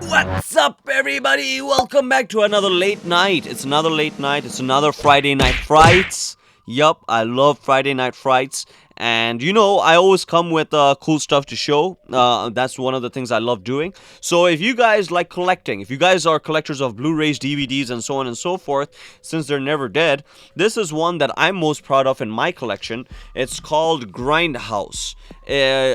What's up, everybody? Welcome back to another late night. It's another late night. It's another Friday night frights. Yup, I love Friday night frights. And I always come with cool stuff to show. That's one of the things I love doing. So if you guys like collecting, if you guys are collectors of Blu-rays, DVDs, and so on and so forth, since they're never dead, this is one that I'm most proud of in my collection. It's called Grindhouse.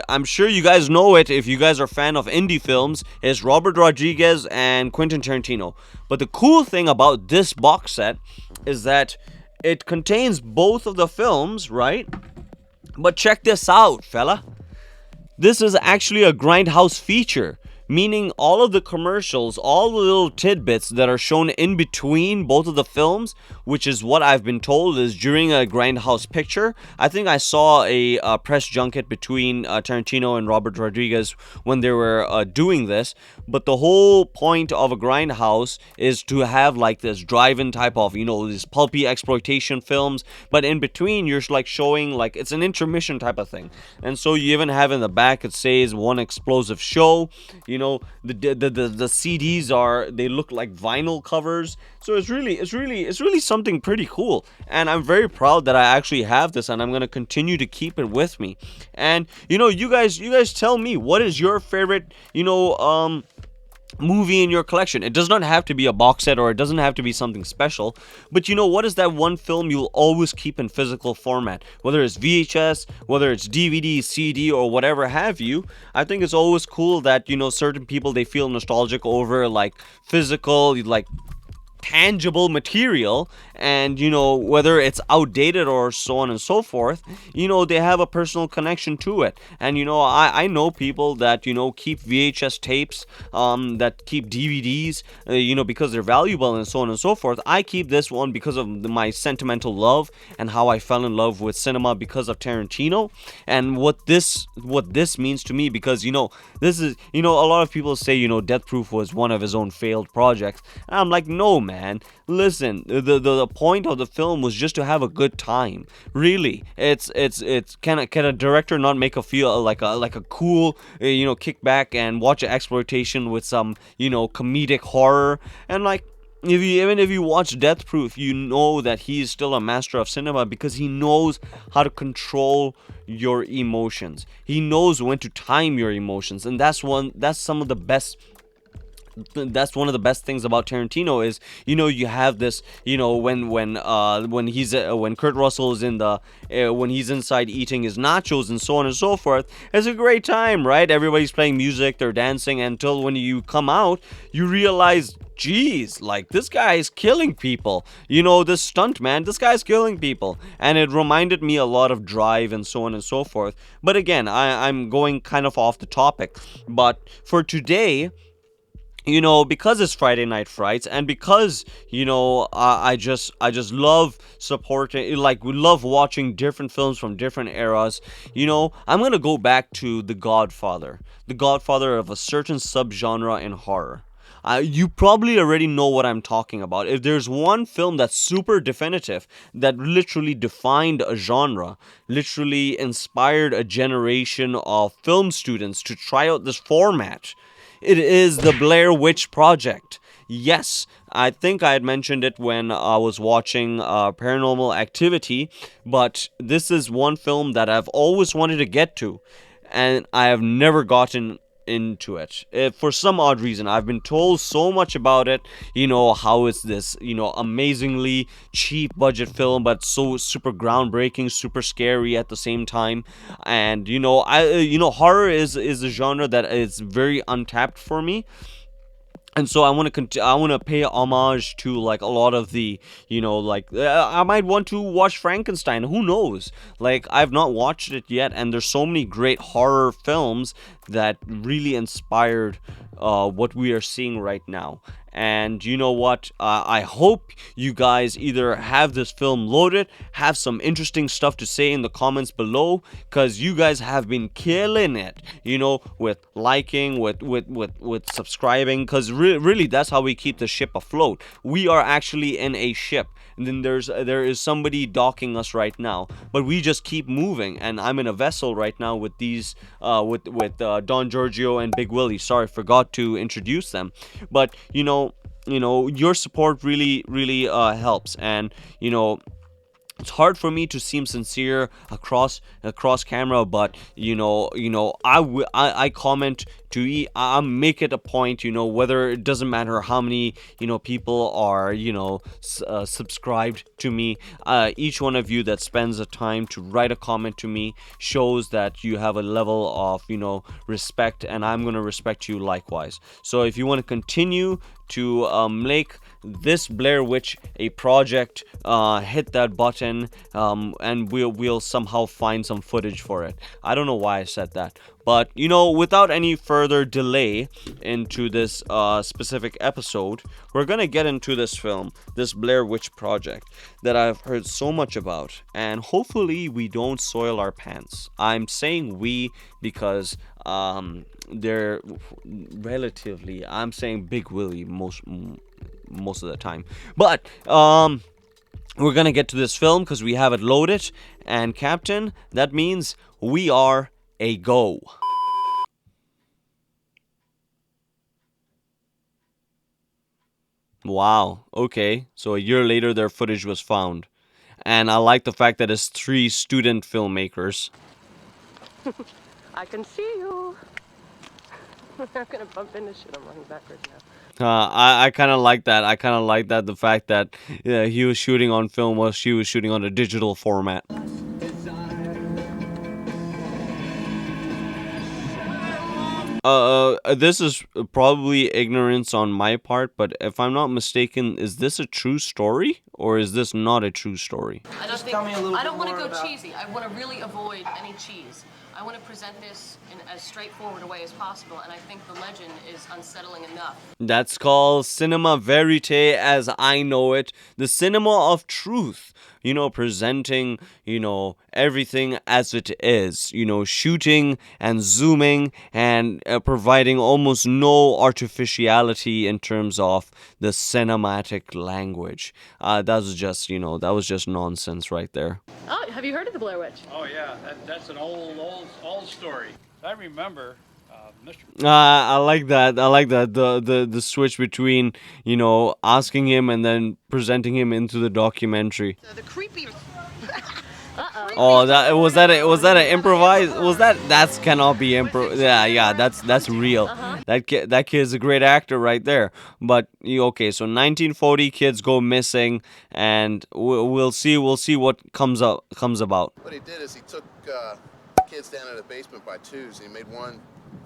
I'm sure you guys know it if you guys are a fan of indie films. It's Robert Rodriguez and Quentin Tarantino. But the cool thing about this box set is that it contains both of the films, right? But check this out, fella. This is actually a Grindhouse feature, meaning all of the commercials, all the little tidbits that are shown in between both of the films, which is what I've been told is during a Grindhouse picture. I think I saw a press junket between Tarantino and Robert Rodriguez when they were doing this. But the whole point of a Grindhouse is to have like this drive-in type of, these pulpy exploitation films. But in between, you're like showing like it's an intermission type of thing. And so you even have in the back, it says one explosive show. The CDs they look like vinyl covers. So it's really something pretty cool, and I'm very proud that I actually have this, and I'm gonna continue to keep it with me. And you guys tell me, what is your favorite movie in your collection? It does not have to be a box set, or it doesn't have to be something special, but what is that one film you'll always keep in physical format, whether it's VHS, whether it's DVD, CD, or whatever have you. I think it's always cool that certain people, they feel nostalgic over like physical, like tangible material, and whether it's outdated or so on and so forth, they have a personal connection to it. And I know people that keep VHS tapes, that keep DVDs, because they're valuable and so on and so forth. I keep this one because of my sentimental love and how I fell in love with cinema because of Tarantino, and what this means to me, because this is a lot of people say Death Proof was one of his own failed projects, and I'm like, no, man, listen, the point of the film was just to have a good time. Really, it's can a director not make a feel like a cool kick back and watch an exploitation with some comedic horror? And like, even if you watch Death Proof, you know that he's still a master of cinema because he knows how to control your emotions. He knows when to time your emotions, and that's some of the best. That's one of the best things about Tarantino is you have this when Kurt Russell is in the when he's inside eating his nachos and so on and so forth. It's a great time, right? Everybody's playing music, they're dancing, until when you come out, you realize, geez, like, this guy is killing people. This stunt man, this guy's killing people. And it reminded me a lot of Drive and so on and so forth. But again, I'm going kind of off the topic. But for today, because it's Friday Night Frights, and because I just love supporting, like, we love watching different films from different eras. I'm gonna go back to the Godfather of a certain subgenre in horror. You probably already know what I'm talking about. If there's one film that's super definitive, that literally defined a genre, literally inspired a generation of film students to try out this format, it is the Blair Witch Project. Yes, I think I had mentioned it when I was watching Paranormal Activity, but this is one film that I've always wanted to get to, and I have never gotten into it. For some odd reason, I've been told so much about it, how it's this amazingly cheap budget film, but so super groundbreaking, super scary at the same time. And horror is a genre that is very untapped for me. And so I want to pay homage to, like, a lot of the, I might want to watch Frankenstein. Who knows? Like, I've not watched it yet, and there's so many great horror films that really inspired what we are seeing right now. And you know what? I hope you guys either have this film loaded, have some interesting stuff to say in the comments below, because you guys have been killing it, with liking, with subscribing, because really that's how we keep the ship afloat. We are actually in a ship, and then there is somebody docking us right now, but we just keep moving. And I'm in a vessel right now with these with Don Giorgio and Big Willie. Sorry, forgot to introduce them, but your support really helps. And it's hard for me to seem sincere across camera, but I comment to I make it a point, whether it doesn't matter how many people are subscribed to me. Each one of you that spends the time to write a comment to me shows that you have a level of respect, and I'm gonna respect you likewise. So if you want to continue to make this Blair Witch a project, hit that button, and we'll somehow find some footage for it. I don't know why I said that, but without any further delay into this specific episode, we're gonna get into this film, this Blair Witch Project, that I've heard so much about, and hopefully we don't soil our pants. I'm saying we because they're relatively, I'm saying Big Willie most of the time, but we're gonna get to this film because we have it loaded. And Captain, that means we are a go. Wow, okay, so a year later their footage was found, and I like the fact that it's 3 student filmmakers. I can see you. I'm not gonna bump into shit. I'm running backwards now. I kind of like that. The fact that he was shooting on film while she was shooting on a digital format. This is probably ignorance on my part, but if I'm not mistaken, is this a true story or is this not a true story? I don't want to go cheesy. I want to really avoid any cheese. I want to present this in as straightforward a way as possible, and I think the legend is unsettling enough. That's called cinema verite, as I know it. The cinema of truth. Presenting, everything as it is. Shooting and zooming and providing almost no artificiality in terms of the cinematic language. That was just nonsense right there. Oh, have you heard of the Blair Witch? Oh yeah, that's an old story. I remember, Mr. I like that. The switch between asking him and then presenting him into the documentary. The creepy. Oh, was that an improvised? That cannot be improv? Yeah, that's real. That kid's a great actor right there. But okay, so 1940 kids go missing, and we'll see what comes about. What he did is he took kids down in the basement by twos, and he made one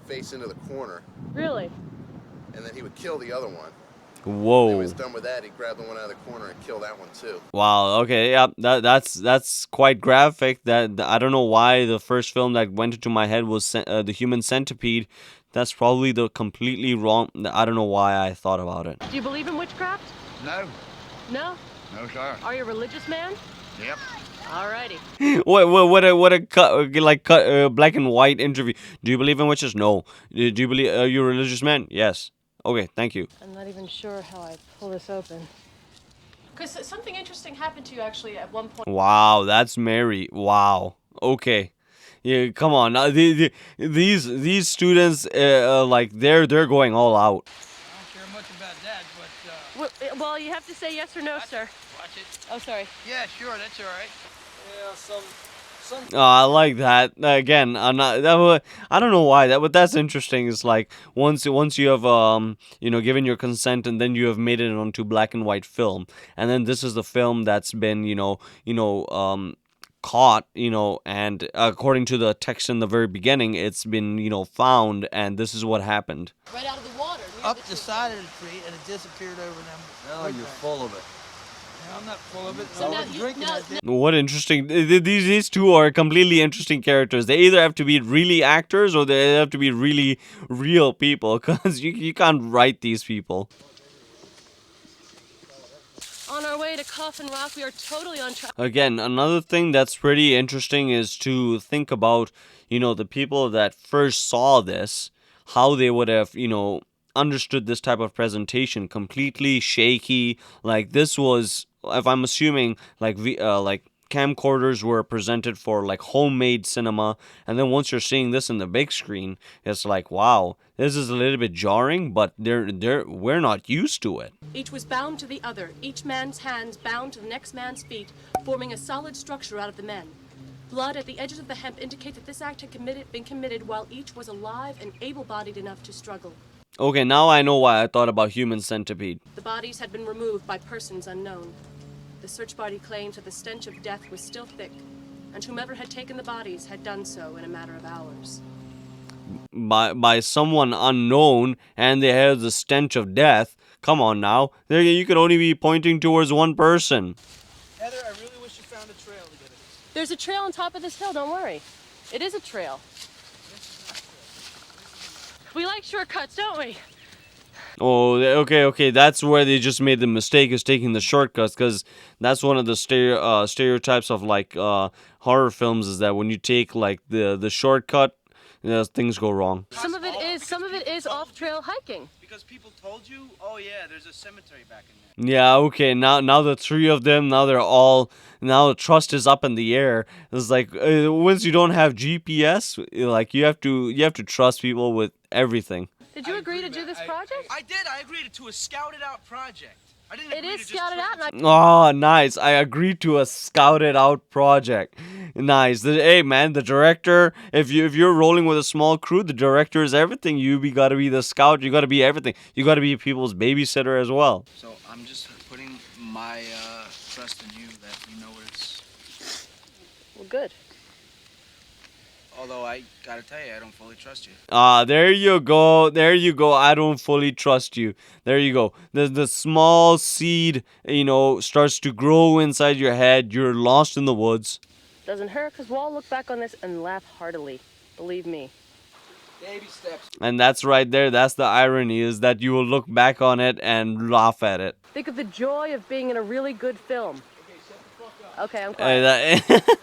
face into the corner. Really? And then he would kill the other one. Whoa. When he was done with that, he grabbed the one out of the corner and killed that one too. Wow. Okay. Yeah. That's quite graphic. That I don't know why the first film that went into my head was the Human Centipede. That's probably the completely wrong. I don't know why I thought about it. Do you believe in witchcraft? No, No? no sir. Are you a religious man? Yep. Alrighty. What a cut black and white interview. Do you believe in witches? No. Do you believe? Are you a religious man? Yes. Okay, thank you. I'm not even sure how I pull this open. Because something interesting happened to you actually at one point. Wow, that's Mary. Wow. Okay. Yeah, come on. These students, they're going all out. I don't care much about that, but Well, you have to say yes or no, sir. watch it. Oh, sorry. Yeah, sure, that's all right. Yeah, some. Oh, I like that. Again, I'm not. I don't know why that, but that's interesting. It's like once you have given your consent, and then you have made it onto black and white film, and then this is the film that's been caught, and according to the text in the very beginning, it's been found, and this is what happened. Right out of the water. Up the side of the tree, and it disappeared over them. No, you're full of it. I'm not full of it. So I now wasn't you- drinking now- that day. What interesting. These two are completely interesting characters. They either have to be really actors or they have to be really real people, because you can't write these people. On our way to Coffin Rock, we are totally on track. Again, another thing that's pretty interesting is to think about, the people that first saw this, how they would have, understood this type of presentation. Completely shaky. Like, this was, if I'm assuming, like camcorders were presented for like homemade cinema, and then once you're seeing this in the big screen, it's like, wow, this is a little bit jarring, but we're not used to it. Each was bound to the other, each man's hands bound to the next man's feet, forming a solid structure out of the men. Blood at the edges of the hemp indicate that this act had been committed while each was alive and able-bodied enough to struggle. Okay, now I know why I thought about Human Centipede. The bodies had been removed by persons unknown. The search party claims that the stench of death was still thick, and whomever had taken the bodies had done so in a matter of hours. By someone unknown, and they had the stench of death. Come on now. There, you could only be pointing towards one person. Heather, I really wish you found a trail to get it. There's a trail on top of this hill, don't worry. It is a trail. We like shortcuts, don't we? Oh, okay. That's where they just made the mistake, is taking the shortcuts, because that's one of the stereotypes of like horror films, is that when you take like the shortcut, things go wrong. Some of it is off-trail hiking. Because people told you, oh yeah, there's a cemetery back in there. Yeah, okay. Now the three of them, now the trust is up in the air. It's like once you don't have GPS, like you have to trust people with everything. Did you agree to do this project? I did. I agreed to a scouted out project. I didn't It agree is to scouted just out, and Oh, nice. I agreed to a scouted out project. Nice. Hey, man, the director, if you're rolling with a small crew, the director is everything. Gotta be the scout. You gotta be everything. You gotta be people's babysitter as well. So I'm just putting my trust in you that you know what it's. Well, good. Although I gotta tell you, I don't fully trust you. There you go. I don't fully trust you. There you go. The small seed, starts to grow inside your head. You're lost in the woods. Doesn't hurt, because we'll all look back on this and laugh heartily. Believe me. Baby steps. And that's right there. That's the irony, is that you will look back on it and laugh at it. Think of the joy of being in a really good film. Okay, shut the fuck up. Okay, I'm quiet.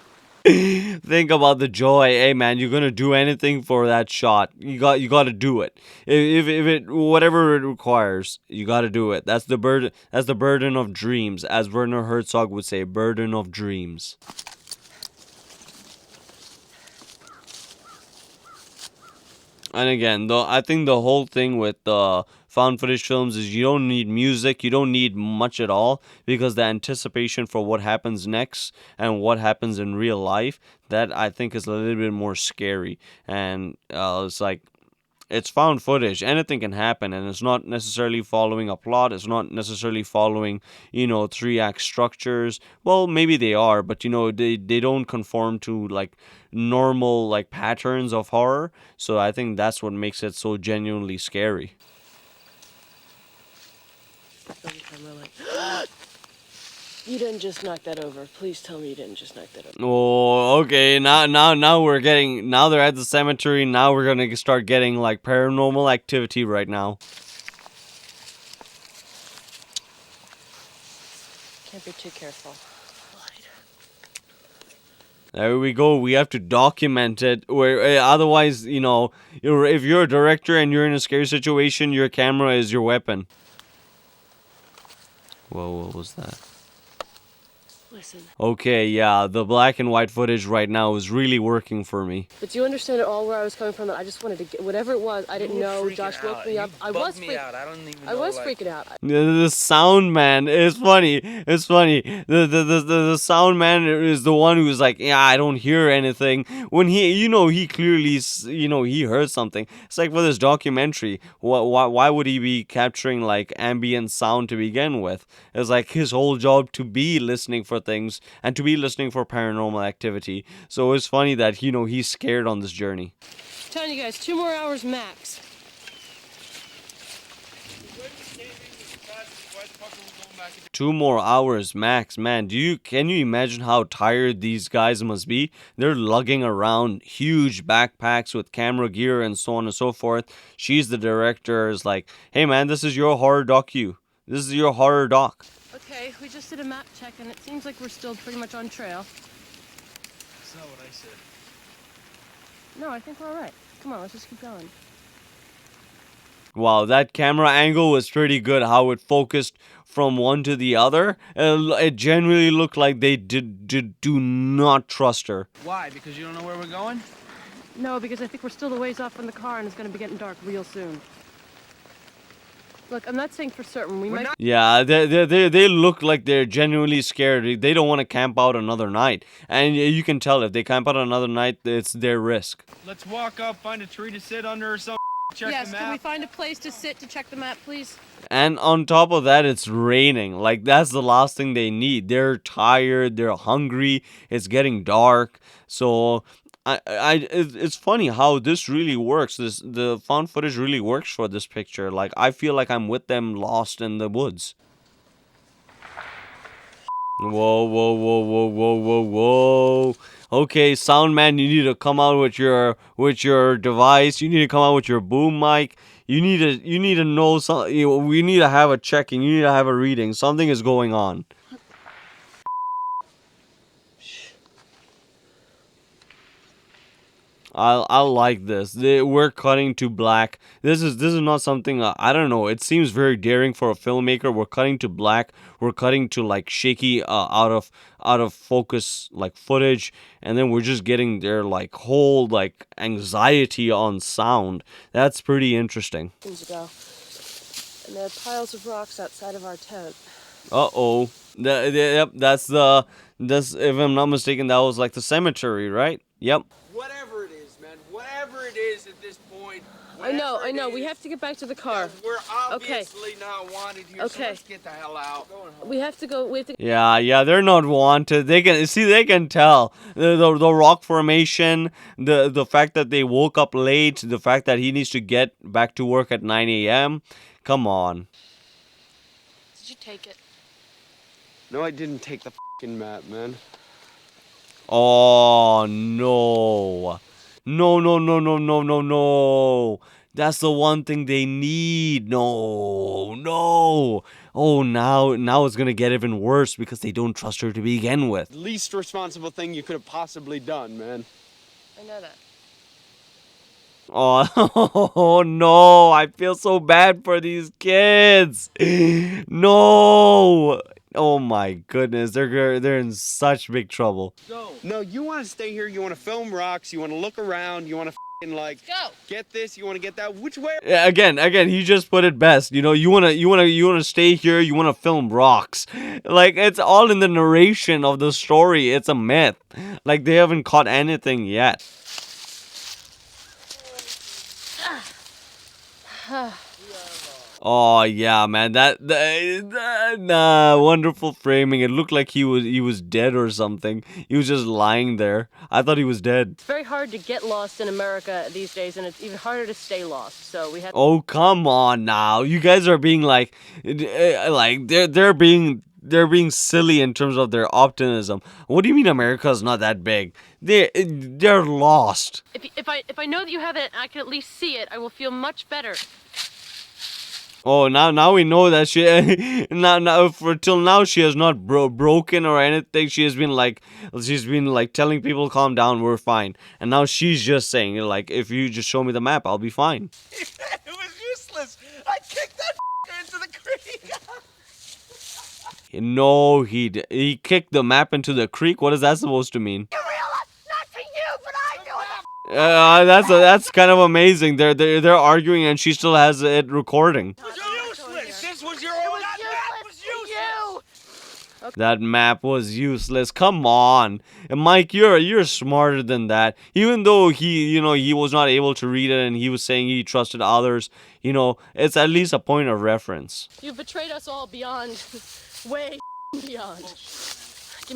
Think about the joy. Hey man, you're gonna do anything for that shot. You got to do it. If it whatever it requires, you got to do it. That's the burden. That's the burden of dreams, as Werner Herzog would say. Burden of dreams. And again, though, I think the whole thing with found footage films is you don't need music, you don't need much at all, because the anticipation for what happens next and what happens in real life, that I think is a little bit more scary. And it's like, it's found footage. Anything can happen, and it's not necessarily following a plot. It's not necessarily following, 3-act structures. Well, maybe they are, but they don't conform to like normal like patterns of horror. So I think that's what makes it so genuinely scary. You didn't just knock that over. Please tell me you didn't just knock that over. Oh, okay. Now they're at the cemetery. Now we're gonna start getting like paranormal activity right now. Can't be too careful. There we go. We have to document it. Otherwise, if you're a director and you're in a scary situation, your camera is your weapon. Whoa, what was that? Listen. Okay, yeah, the black and white footage right now is really working for me. But do you understand at all where I was coming from? I just wanted to get whatever it was. I didn't know. Josh woke me up. I was freaking out. The sound man is funny. It's funny. The sound man is the one who's like, yeah, I don't hear anything. When he clearly, he heard something. It's like for this documentary, why would he be capturing like ambient sound to begin with? It's like his whole job to be listening for things and to be listening for paranormal activity. So it's funny that he's scared on this journey. I'm telling you guys, 2 more hours max. 2 more hours max, man. Can you imagine how tired these guys must be? They're lugging around huge backpacks with camera gear and so on and so forth. She's the director, is like, hey man, this is your horror docu. This is your horror doc. Okay, Okay, we just did a map check and it seems like we're still pretty much on trail. That's not what I said. No, I think we're alright. Come on, let's just keep going. Wow, that camera angle was pretty good, how it focused from one to the other. It genuinely looked like they do not trust her. Why? Because you don't know where we're going? No, because I think we're still a ways off from the car and it's gonna be getting dark real soon. Look, I'm not saying for certain. We might. Yeah, they look like they're genuinely scared. They don't want to camp out another night. And you can tell if they camp out another night, it's their risk. Let's walk up, find a tree to sit under or something. Check Yes, the map. can we find a place to sit to check the map, please? And on top of that, it's raining. Like, that's the last thing they need. They're tired, they're hungry, it's getting dark. So it's funny how this really works. The found footage really works for this picture. Like, I feel like I'm with them lost in the woods. Whoa, whoa, whoa, whoa, whoa, whoa, whoa. Okay, sound man, you need to come out with your device. You need to come out with your boom mic. You need to know something. We need to have a checking. You need to have a reading. Something is going on. I like this. We're cutting to black. This is not something I don't know. It seems very daring for a filmmaker. We're cutting to black. We're cutting to like shaky out of focus like footage, and then we're just getting their like whole like anxiety on sound. That's pretty interesting. Years ago, and there are piles of rocks outside of our tent. Uh-oh. Yep, that's if I'm not mistaken, that was like the cemetery, right? Yep. Whatever it is, man. Whatever it is at this point. I know. We have to get back to the car. We're obviously not wanted here, so let's get the hell out. We have to go. Yeah, they're not wanted. They can tell the rock formation, the fact that they woke up late, the fact that he needs to get back to work at 9 a.m. Come on. Did you take it? No, I didn't take the fucking map, man. Oh no. No. That's the one thing they need. No. Oh, now it's gonna get even worse because they don't trust her to begin with. Least responsible thing you could have possibly done, man. I know that. Oh no, I feel so bad for these kids. No. Oh my goodness, they're in such big trouble. Go. No, you want to stay here. You want to film rocks. You want to look around. You want to like get this. You want to get that. Which way? Yeah, again, he just put it best. You know, you wanna stay here. You wanna film rocks. Like, it's all in the narration of the story. It's a myth. Like, they haven't caught anything yet. Oh yeah, man, that wonderful framing. It looked like he was dead or something. He was just lying there. I thought he was dead. It's very hard to get lost in America these days, and it's even harder to stay lost. So we have. Oh come on now, you guys are being like they're being silly in terms of their optimism. What do you mean America's not that big? They're lost. If I know that you have it, and I can at least see it, I will feel much better. Oh, now we know that she till now she has not broken or anything. She's been like telling people calm down, we're fine. And now she's just saying like, if you just show me the map, I'll be fine. It was useless. I kicked that into the creek. No, he kicked the map into the creek. What is that supposed to mean? You realize not to you, but I do it. That's kind of amazing. They're arguing and she still has it recording. It was useless. This was your own. That map was useless. Okay. That map was useless. Come on, and Mike, you're smarter than that. Even though he was not able to read it and he was saying he trusted others, it's at least a point of reference. You've betrayed us all beyond, way beyond.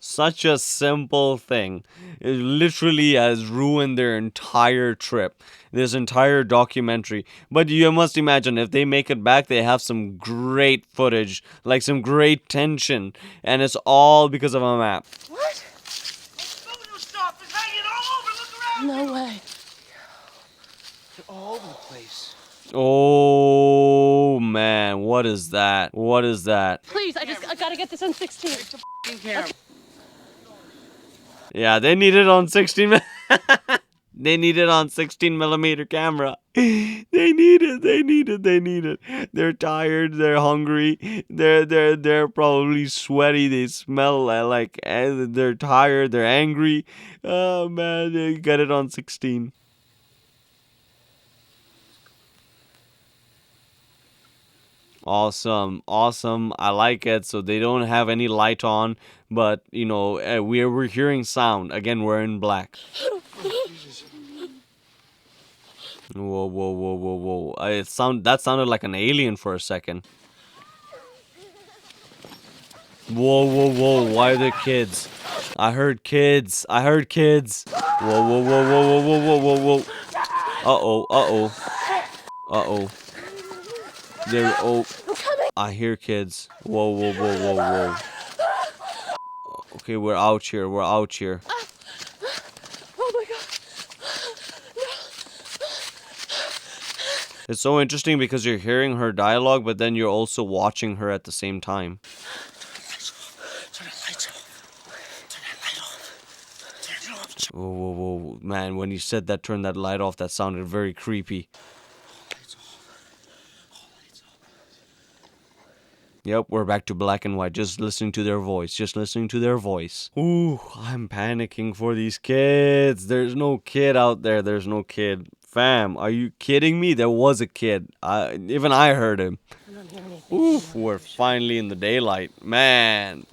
Such a simple thing. It literally has ruined their entire trip. This entire documentary. But you must imagine, if they make it back, they have some great footage. Like some great tension. And it's all because of a map. What? Photo stuff is hanging all over. Look around. No way. They're all over the place. Oh man, what is that? What is that? Please, I gotta get this on 16. Yeah, they need it on 16. They need it on 16mm camera. They need it. They need it. They need it. They're tired. They're hungry. They're probably sweaty. They smell like they're tired. They're angry. Oh man, they got it on 16. Awesome, awesome. I like it. So they don't have any light on, but you know we're hearing sound. Again, we're in black. Whoa, whoa, whoa, whoa, whoa! That sounded like an alien for a second. Whoa, whoa, whoa! Why are there kids? I heard kids. I heard kids. Whoa, whoa, whoa, whoa, whoa, whoa, whoa, whoa! Uh-oh, uh-oh, uh-oh. There. Oh, I hear kids. Whoa, whoa, whoa, whoa, whoa. Okay, we're out here. We're out here. Oh my god. It's so interesting because you're hearing her dialogue, but then you're also watching her at the same time. Turn the lights off. Turn that light off. Turn it off. Whoa, whoa, whoa. Man, when you said that, turn that light off, that sounded very creepy. Yep, we're back to black and white. Just listening to their voice. Just listening to their voice. Ooh, I'm panicking for these kids. There's no kid out there. There's no kid. Fam, are you kidding me? There was a kid. Even I heard him. Oof, we're finally in the daylight. Man.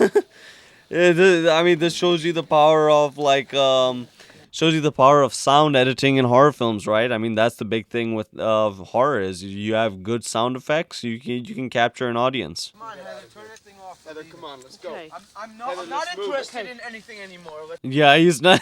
I mean, this shows you the power of, like, shows you the power of sound editing in horror films, right? I mean, that's the big thing with horror is you have good sound effects. You can capture an audience. Come on, Heather, turn that thing off. Heather, come on, let's go. Okay. I'm not interested in anything anymore. Yeah, he's not.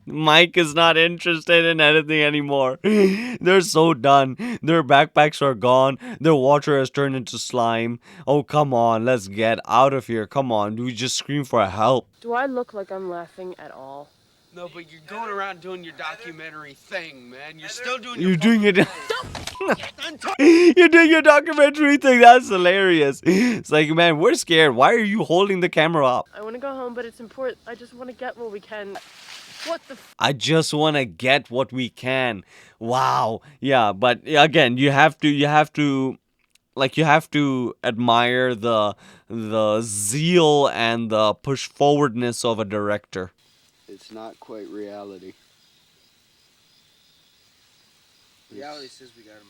Mike is not interested in anything anymore. They're so done. Their backpacks are gone. Their water has turned into slime. Oh, come on. Let's get out of here. Come on. We just scream for help. Do I look like I'm laughing at all? No, but you're going around doing your documentary thing, man. You're still doing You're your doing it. You're doing your documentary thing. That's hilarious. It's like, man, we're scared. Why are you holding the camera up? I want to go home, but it's important. I just want to get what we can. What the I just want to get what we can. Wow. Yeah, but again, you have to admire the zeal and the push forwardness of a director. It's not quite reality. Reality says we gotta move.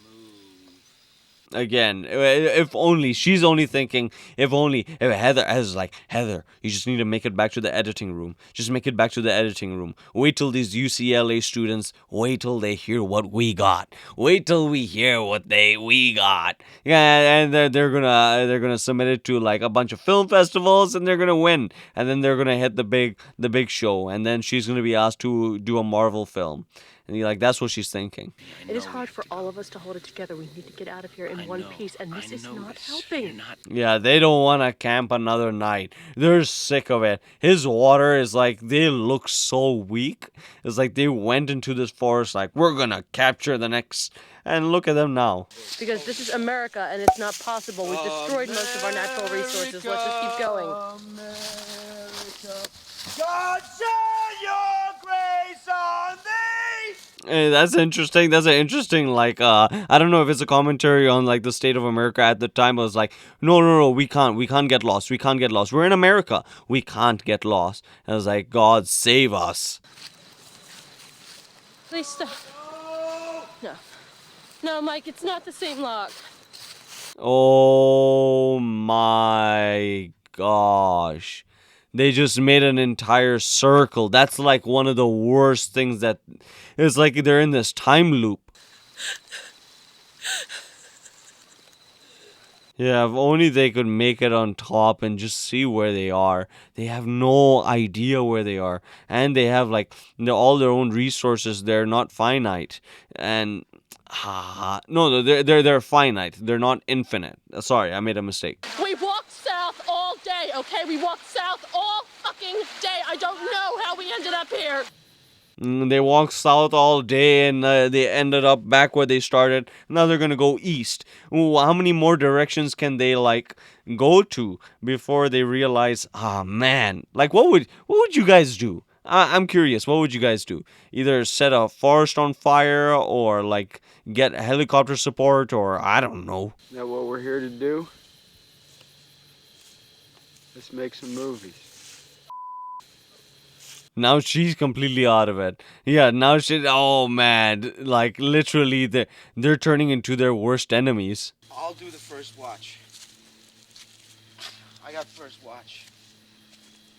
Again, if only she's only thinking, if Heather's like, Heather, you just need to make it back to the editing room. Just make it back to the editing room. Wait till these UCLA students, wait till they hear what we got. Wait till we hear what we got. Yeah, and they're gonna submit it to like a bunch of film festivals, and they're gonna win, and then they're gonna hit the big show, and then she's gonna be asked to do a Marvel film. And you're like, that's what she's thinking. It is hard for all of us to hold it together. We need to get out of here in one piece, and this is not helping. Yeah, they don't want to camp another night. They're sick of it. His water is like, they look so weak. It's like they went into this forest like, we're going to capture the next. And look at them now. Because this is America, and it's not possible. We've destroyed most of our natural resources. Let's just keep going. America. God send your grace on thee! Hey, that's interesting. That's an interesting, like, I don't know if it's a commentary on, like, the state of America at the time. It was like, no, we can't get lost. We can't get lost. We're in America. We can't get lost. And I was like, God, save us. Please stop. No. No, Mike, it's not the same lock. Oh, my gosh. They just made an entire circle. That's like one of the worst things that... It's like they're in this time loop. Yeah, if only they could make it on top and just see where they are. They have no idea where they are. And they have like all their own resources. They're not finite. And... no, they're finite. They're not infinite. Sorry, I made a mistake. We walked south all day, okay? We walked south all fucking day. I don't know how we ended up here. They walked south all day and they ended up back where they started. Now they're gonna go east. Ooh, how many more directions can they like go to before they realize, ah man, like what would you guys do? I'm curious. What would you guys do? Either set a forest on fire or like get helicopter support or I don't know. Is that what we're here to do? Let's make some movies. Now she's completely out of it. Yeah, now oh man, like literally they're turning into their worst enemies. I'll do the first watch. I got first watch.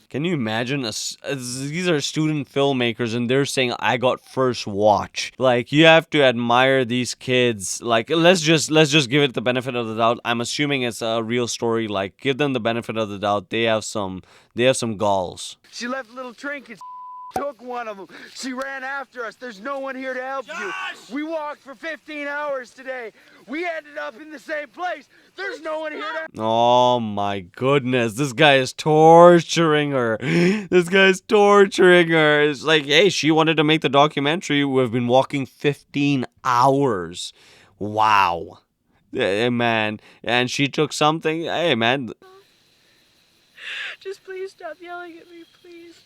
Can you imagine these are student filmmakers and they're saying I got first watch. Like you have to admire these kids. Like let's just give it the benefit of the doubt. I'm assuming it's a real story. Like give them the benefit of the doubt. They have some galls. She left little trinkets. Took one of them. She ran after us. There's no one here to help you. We walked for 15 hours today. We ended up in the same place. There's no one here to... Oh my goodness. This guy is torturing her. This guy's torturing her. It's like, hey, she wanted to make the documentary. We've been walking 15 hours. Wow. Hey, man. And she took something. Hey, man. Just please stop yelling at me, please.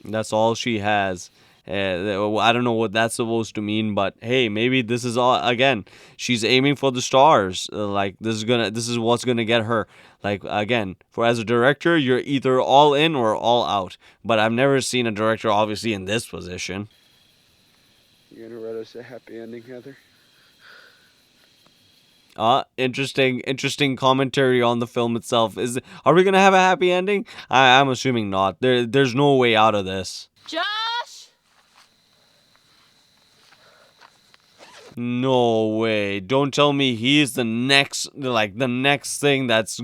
That's all she has. I don't know what that's supposed to mean, but hey, maybe this is all again. She's aiming for the stars. Like this is what's gonna get her. Like again, for as a director, you're either all in or all out. But I've never seen a director obviously in this position. You gonna write us a happy ending, Heather? Interesting commentary on the film itself. Are we gonna have a happy ending? I'm assuming not. There's no way out of this. Josh! No way. Don't tell me he's the next thing that's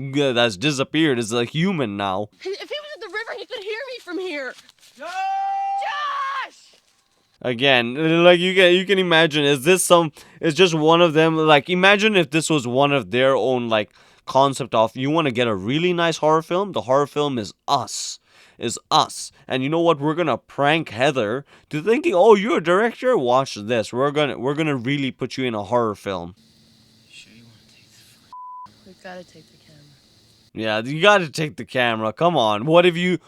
disappeared is a human now. If he was at the river, he could hear me from here. Josh! Again, like you can imagine, is just one of them? Like imagine if this was one of their own like concept of you want to get a really nice horror film. The horror film is us. And you know what? We're gonna prank Heather to thinking, oh, you're a director. Watch this. We're gonna really put you in a horror film. Sure you want to take the We've got to take the camera. Yeah, you gotta take the camera. Come on. What if you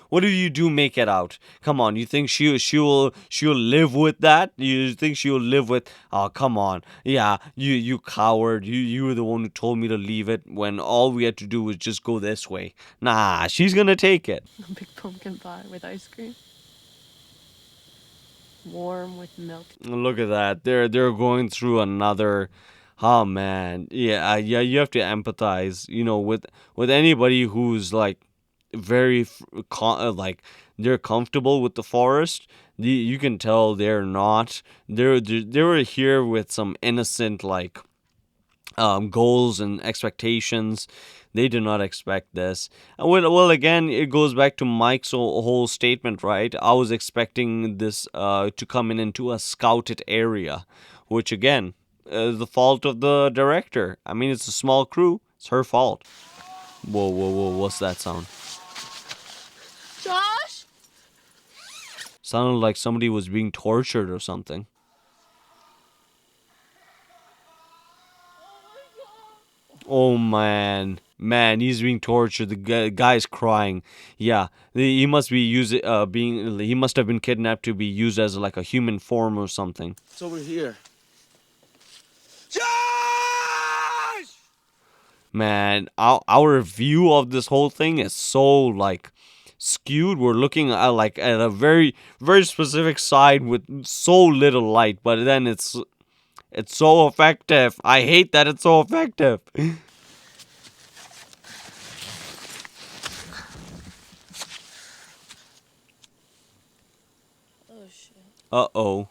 do make it out? Come on. You think she'll live with that? You think she'll live with? Oh, come on. Yeah, you coward. You were the one who told me to leave it when all we had to do was just go this way. Nah, she's gonna take it. A big pumpkin pie with ice cream. Warm with milk. Look at that. They're going through another. Oh man, yeah. You have to empathize, you know, with anybody who's like very like they're comfortable with the forest. You can tell they're not. They were here with some innocent like goals and expectations. They did not expect this. And well, again, it goes back to Mike's whole statement, right? I was expecting this to come into a scouted area, which again. The fault of the director. I mean, it's a small crew. It's her fault. Whoa, what's that sound? Josh? Sounded like somebody was being tortured or something. Oh man, he's being tortured. The guy's crying. Yeah, he must be he must have been kidnapped to be used as like a human form or something. It's over here. Man, our view of this whole thing is so like skewed. We're looking at like at a very very specific side with so little light, but then it's so effective. I hate that it's so effective. Oh shit. Uh-oh.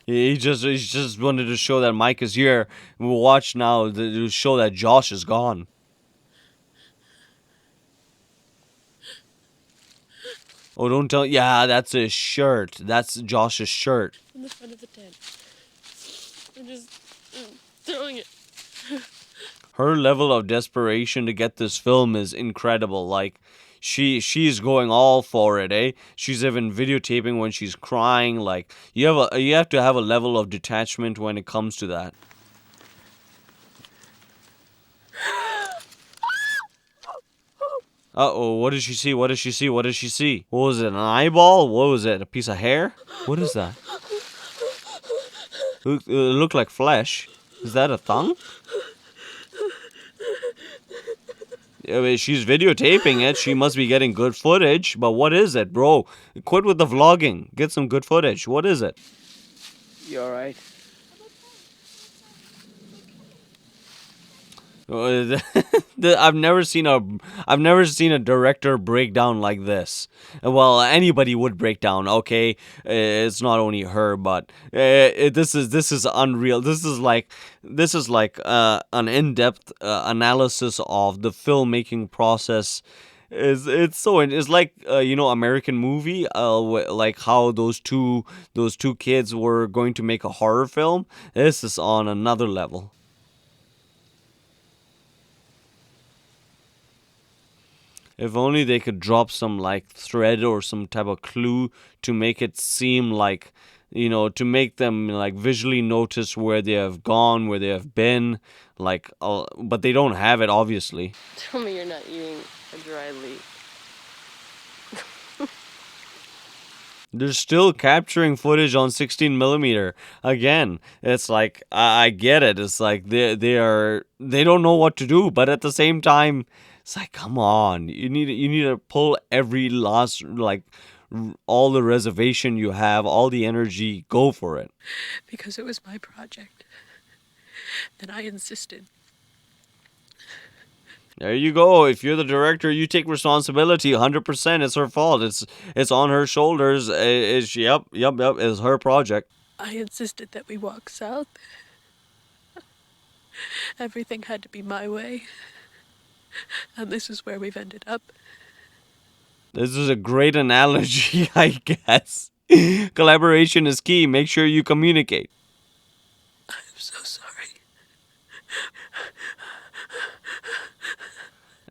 He just wanted to show that Mike is here. We'll watch now to show that Josh is gone. Oh, don't tell. Yeah, that's his shirt. That's Josh's shirt. In the front of the tent. I'm just throwing it. Her level of desperation to get this film is incredible. Like, she's going all for it, eh? She's even videotaping when she's crying. Like you have to have a level of detachment when it comes to that. Uh-oh, what did she see? What did she see? What did she see? What was it, an eyeball? What was it, a piece of hair? What is that? It looked like flesh. Is that a tongue? I mean, she's videotaping it. She must be getting good footage. But what is it, bro? Quit with the vlogging. Get some good footage. What is it? You alright? I've never seen a director break down like this. Well, anybody would break down. Okay, it's not only her, but this is unreal. This is like an in-depth analysis of the filmmaking process. It's like American movie, like how those two kids were going to make a horror film. This is on another level. If only they could drop some like thread or some type of clue to make it seem like, to make them like visually notice where they have gone, where they have been, like, but they don't have it, obviously. Tell me you're not eating a dry leaf. They're still capturing footage on 16mm. Again, it's like, I get it. It's like they don't know what to do, but at the same time, it's like, come on, you need to pull every last, like, all the reservation you have, all the energy, go for it. Because it was my project. And I insisted. There you go. If you're the director, you take responsibility. 100%. It's her fault. It's on her shoulders. Yep. It's her project. I insisted that we walk south. Everything had to be my way. And this is where we've ended up. This is a great analogy, I guess. Collaboration is key. Make sure you communicate. I'm so sorry.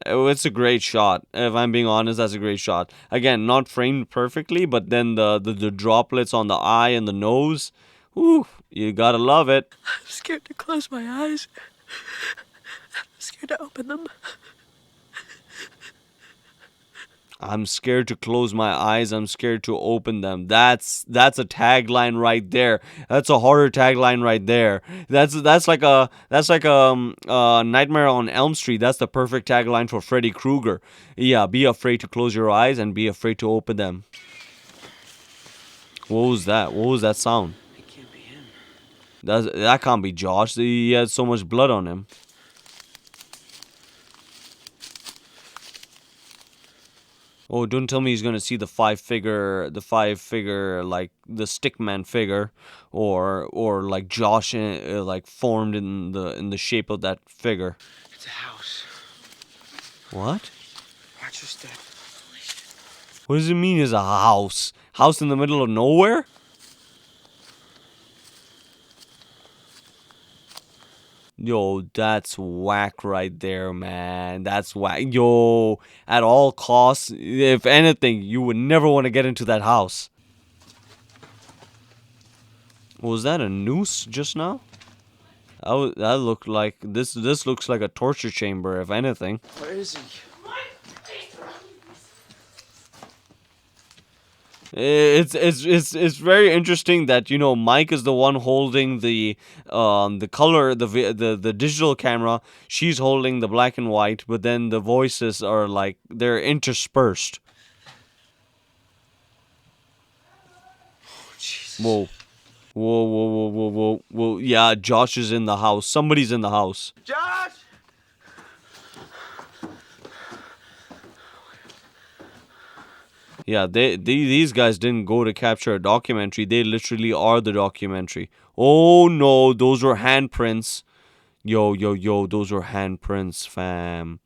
It's a great shot. If I'm being honest, that's a great shot. Again, not framed perfectly, but then the droplets on the eye and the nose. Whew, you gotta love it. I'm scared to close my eyes. I'm scared to open them. I'm scared to close my eyes. I'm scared to open them. That's a tagline right there. That's a horror tagline right there. That's like a Nightmare on Elm Street. That's the perfect tagline for Freddy Krueger. Yeah, be afraid to close your eyes and be afraid to open them. What was that? What was that sound? It can't be him. That can't be Josh. He had so much blood on him. Oh, don't tell me he's gonna see the five figure, like the stickman figure, or like Josh, like formed in the shape of that figure. It's a house. What? Watch your step. What does it mean? Is a house? House in the middle of nowhere? Yo, that's whack right there, man. That's whack. Yo, at all costs, if anything, you would never want to get into that house. Was that a noose just now? That looked like this looks like a torture chamber, if anything. Where is he? It's very interesting that Mike is the one holding the color, the digital camera. She's holding the black and white, but then the voices are like they're interspersed. Oh, Jesus. Whoa. Yeah, Josh is in the house. Somebody's in the house. Josh! Yeah, these guys didn't go to capture a documentary. They literally are the documentary. Oh no, those were handprints. Yo, those were handprints, fam.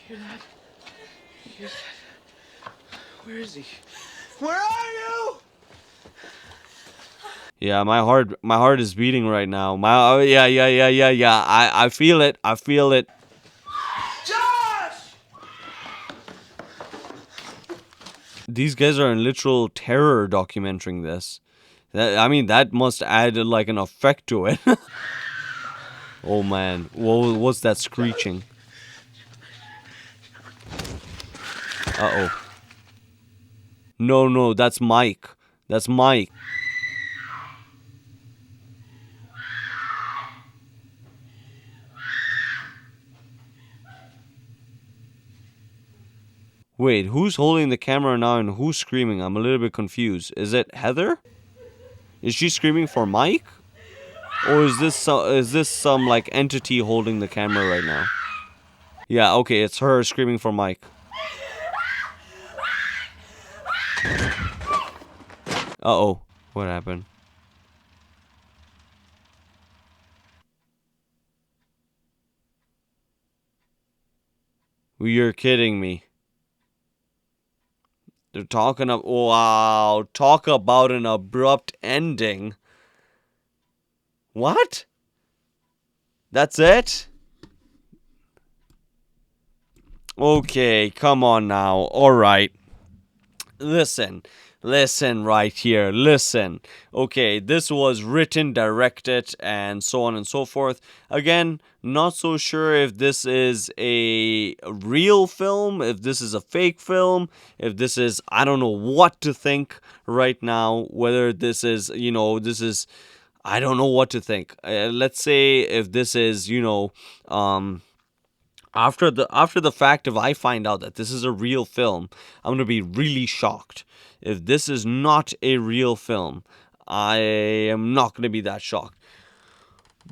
Hear that? Hear that? Where is he? Where are you? Yeah, my heart is beating right now. Yeah. I feel it. I feel it. Josh! These guys are in literal terror documenting this. I mean, that must add like an effect to it. Oh man, what's that screeching? Uh-oh. No, that's Mike. That's Mike. Wait, who's holding the camera now and who's screaming? I'm a little bit confused. Is it Heather? Is she screaming for Mike? Or is this some like entity holding the camera right now? Yeah, okay, it's her screaming for Mike. Uh-oh, what happened? You're kidding me. They're talking about, wow, talk about an abrupt ending. What? That's it? Okay, come on now. All right. Listen right here. Listen. Okay, this was written, directed, and so on and so forth. Again, not so sure if this is a real film, if this is a fake film, if this is, I don't know what to think right now. Whether this is, I don't know what to think. Let's say if this is, after the fact, if I find out that this is a real film, I'm gonna be really shocked. If this is not a real film, I am not gonna be that shocked.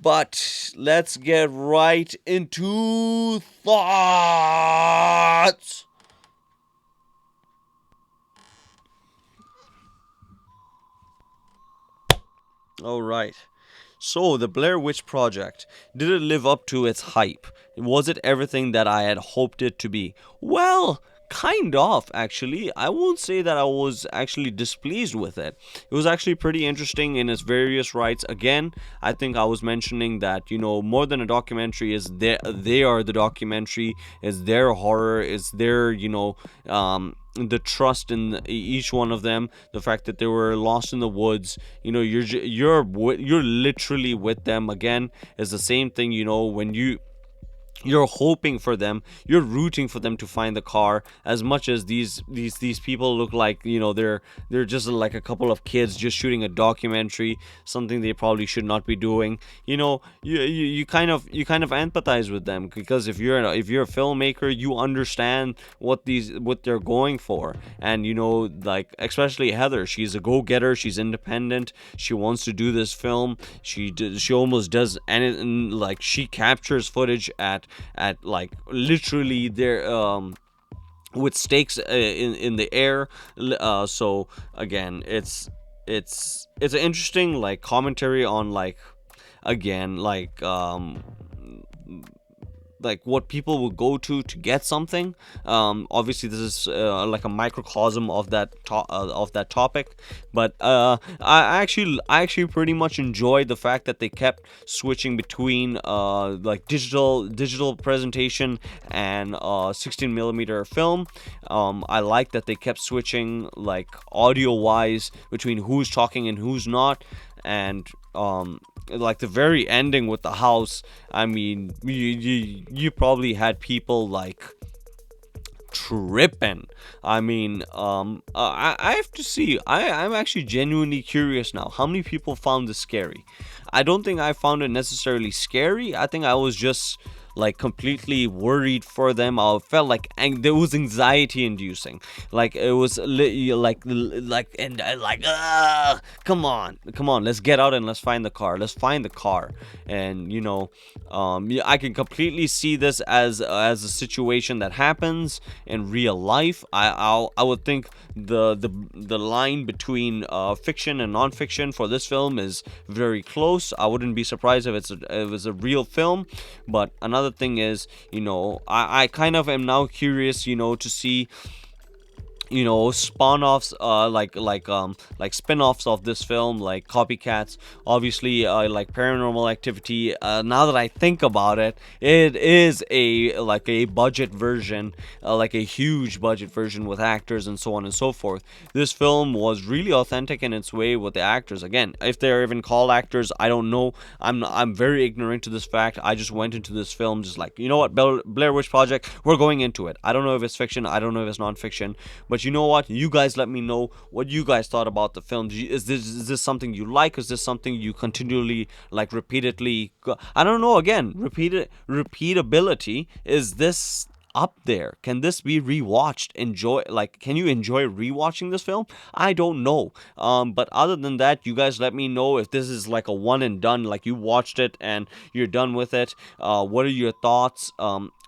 But let's get right into thoughts. All right. So, the Blair Witch Project, did it live up to its hype? Was it everything that I had hoped it to be? Well, kind of, actually. I won't say that I was actually displeased with it. It was actually pretty interesting in its various rights. Again, I think I was mentioning that, more than a documentary is they are the documentary, is their horror, is their, the trust in each one of them, the fact that they were lost in the woods, you're literally with them. Again, is the same thing, when you're hoping for them, you're rooting for them to find the car, as much as these people look like, they're just like a couple of kids just shooting a documentary, something they probably should not be doing. You kind of empathize with them, because if you're a filmmaker, you understand what they're going for. And like, especially Heather, she's a go-getter, she's independent, she wants to do this film, she almost does anything. Like, she captures footage at like literally there, with stakes in the air. So again, it's an interesting like commentary on like, again, like what people will go to get something. Obviously this is like a microcosm of that topic, but I actually pretty much enjoyed the fact that they kept switching between like digital presentation and 16mm film. I like that they kept switching like audio wise between who's talking and who's not. And like the very ending with the house, I mean, you probably had people like tripping. I mean, I have to see. I'm actually genuinely curious now. How many people found this scary? I don't think I found it necessarily scary. I think I was just like completely worried for them. I felt like there was anxiety inducing. Like it was come on, let's get out and let's find the car. And I can completely see this as a situation that happens in real life. I would think the line between fiction and non-fiction for this film is very close. I wouldn't be surprised if it was a real film. But another thing is, I kind of am now curious, to see you know, spawn-offs, like spin-offs of this film, like copycats, obviously, like Paranormal Activity. Now that I think about it, it is a budget version, like a huge budget version with actors and so on and so forth. This film was really authentic in its way with the actors. Again, if they're even called actors, I don't know. I'm very ignorant to this fact. I just went into this film just like, you know what, Blair Witch Project, we're going into it. I don't know if it's fiction, I don't know if it's non-fiction, but you know what? You guys let me know what you guys thought about the film. Is this something you like? Is this something you continually, like, repeatedly? I don't know. Again, repeatability. Is this up there? Can this be rewatched? Can you enjoy rewatching this film? I don't know. But other than that, you guys let me know if this is like a one and done, like you watched it and you're done with it. What are your thoughts?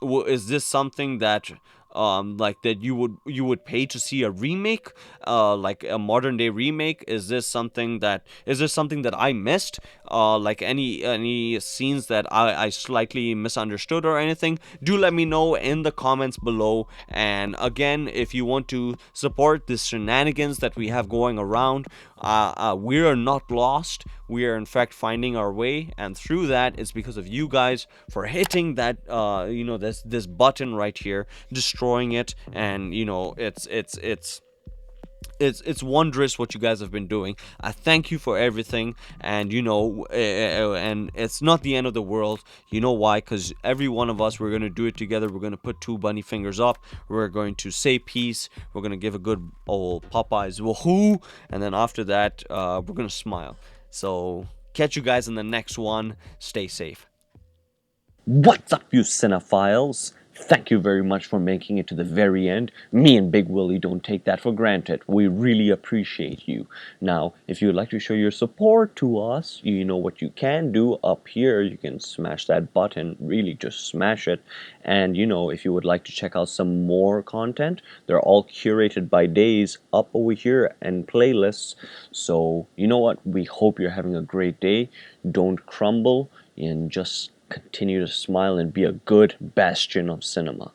Is this something that like that you would pay to see a remake, like a modern day remake? Is this something that I missed, like any scenes that I slightly misunderstood or anything? Do let me know in the comments below. And again, if you want to support the shenanigans that we have going around, we are not lost. We are in fact finding our way, and through that, it's because of you guys for hitting that, you know, this button right here, destroying it. And you know, it's wondrous what you guys have been doing. I thank you for everything. And you know, and it's not the end of the world. You know why? Because every one of us, we're going to do it together. We're going to put two bunny fingers up. We're going to say peace. We're going to give a good old Popeyes woohoo, and then after that, we're going to smile. So catch you guys in the next one. Stay safe. What's up, you cinephiles? Thank you very much for making it to the very end. Me and BiG Willie don't take that for granted. We really appreciate you. Now, if you'd like to show your support to us, you know what you can do up here. You can smash that button, really just smash it. And you know, if you would like to check out some more content, they're all curated by days up over here and playlists. So, you know what? We hope you're having a great day. Don't crumble and just continue to smile and be a good bastion of cinema.